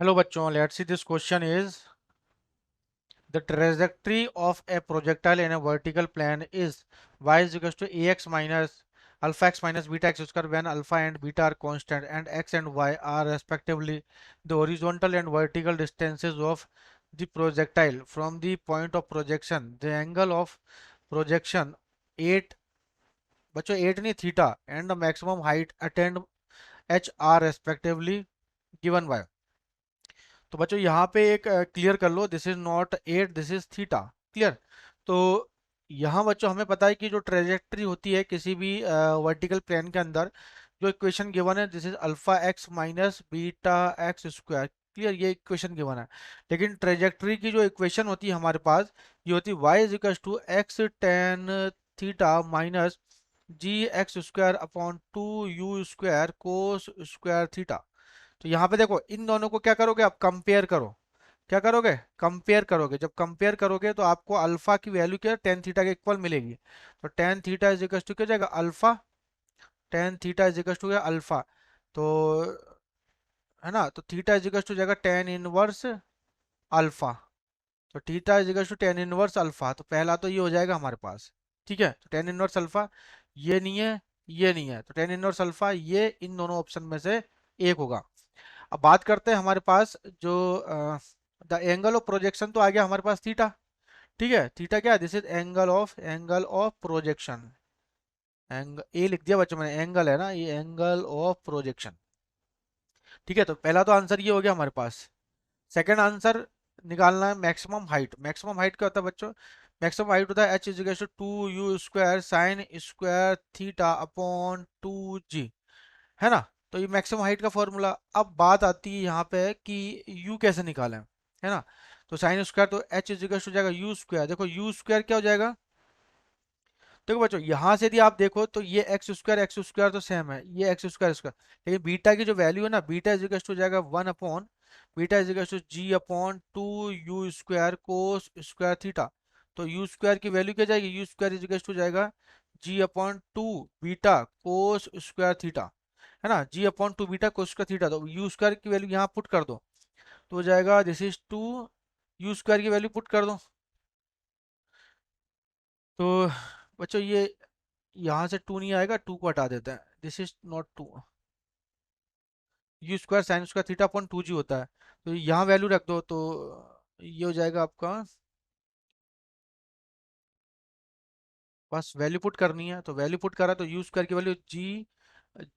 Hello बच्चों, let's see this question is the trajectory of a projectile in a vertical plane is y is equals to ax minus alpha x minus beta x square when alpha and beta are constant and x and y are respectively the horizontal and vertical distances of the projectile from the point of projection. The angle of projection 8 बच्चों 8 नहीं theta and the maximum height attained h are respectively given by. तो बच्चों यहाँ पे एक clear कर लो, this is not 8, this is theta. Clear. तो यहाँ बच्चों हमें पता है कि जो ट्रेजेक्ट्री होती है किसी भी वर्टिकल प्लेन के अंदर, जो इक्वेशन गिवन है this is alpha x minus beta x square. Clear, ये इक्वेशन गिवन है। लेकिन ट्रेजेक्ट्री की जो इक्वेशन होती है हमारे पास, ये होती है y is equal to x tan theta minus g x square upon two u square cos square theta. तो यहाँ पे देखो, इन दोनों को क्या करोगे आप, कंपेयर करो। क्या करोगे, कंपेयर करोगे। जब कंपेयर करोगे तो आपको अल्फा की वैल्यू क्या, टेन थीटा के इक्वल मिलेगी। तो tan theta is equal to क्या जाएगा, alpha. Tan theta is equal to alpha. तो है ना, तो थीटा इज इक्वल टू जाएगा टेन इनवर्स अल्फा। तो theta is equal to tan inverse alpha. तो पहला तो ये हो जाएगा हमारे पास। ठीक है, तो टेन इनवर्स अल्फा ये नहीं है, ये नहीं है, तो टेन इनवर्स अल्फा ये इन दोनों ऑप्शन में से एक होगा। अब बात करते हैं हमारे पास जो द एंगल ऑफ प्रोजेक्शन तो आ गया हमारे पास थीटा। ठीक है, थीटा क्या है, this is angle of projection. Angle A लिख दिया बच्चों मैंने, एंगल है ना, ये एंगल ऑफ प्रोजेक्शन। ठीक है, तो पहला तो आंसर ये हो गया हमारे पास। सेकंड आंसर निकालना है मैक्सिमम हाइट। मैक्सिमम हाइट क्या होता है बच्चों, मैक्सिमम हाइट होता है H is equal to two u square sine square theta upon two g. है ना। तो ये मैक्सिमम हाइट का फॉर्मूला। अब बात आती है यहाँ पे कि u कैसे निकालें। है ना। तो साइन स्क्वायर तो h इज इक्वल टू जाएगा यू स्क्वायर। देखो यू स्क्वायर क्या हो जाएगा, देखो बच्चों यहाँ से यदि आप देखो तो ये एक्स स्क्वायर तो सेम है, ये एक्स स्क्वायर स्क्वायर। लेकिन बीटा की जो वैल्यू है ना, बीटा इज इक्वल टू जाएगा one upon beta is equal to g upon two u square cos square theta. तो यू स्क्वायर की वैल्यू क्या जाएगी, u square is equal to जाएगा g upon two beta cos square theta. है ना, g upon two beta cos square theta. तो u square की value यहाँ पुट कर दो तो हो जाएगा this is two, u square की वैल्यू पुट कर दो। तो बच्चों ये यहाँ से टू नहीं आएगा, टू को हटा देते हैं, this is not two. U square sine square theta upon two g होता है। तो यहाँ वैल्यू रख दो तो ये हो जाएगा आपका, बस वैल्यू पुट करनी है। तो वैल्यू पुट करा तो यू स्क्वायर की value g,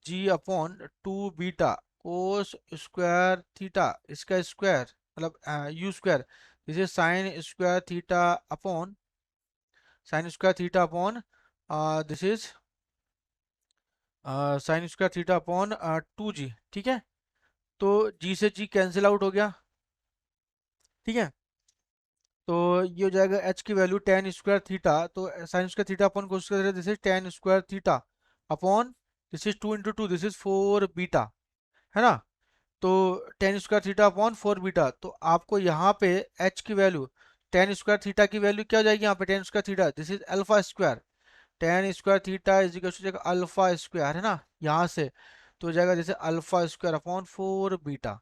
g upon two beta cos square theta, इसका स्क्वायर मतलब u square, this is sine square theta upon sine square theta upon this is sine square theta upon two g. ठीक है, तो जी से जी cancel out हो गया। ठीक है, तो ये हो जाएगा एच की वैल्यू टेन स्क्वायर थीटा, तो sine square theta upon cos square, this is ten square theta upon this is two into two, this is four beta. है ना। तो ten square theta upon four beta. तो आपको यहाँ पे H की value, ten square theta की value क्या हो जाएगी यहाँ पे, ten square theta this is alpha square. Ten square theta is equal to जाएगा अल्फा स्क्वायर। है ना, यहाँ से तो हो जाएगा जैसे alpha square upon four beta.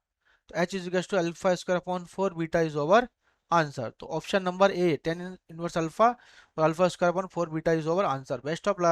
तो H is equal to alpha square upon four beta is our answer. तो option number A tan inverse alpha और alpha square upon four beta is our answer. Best of luck.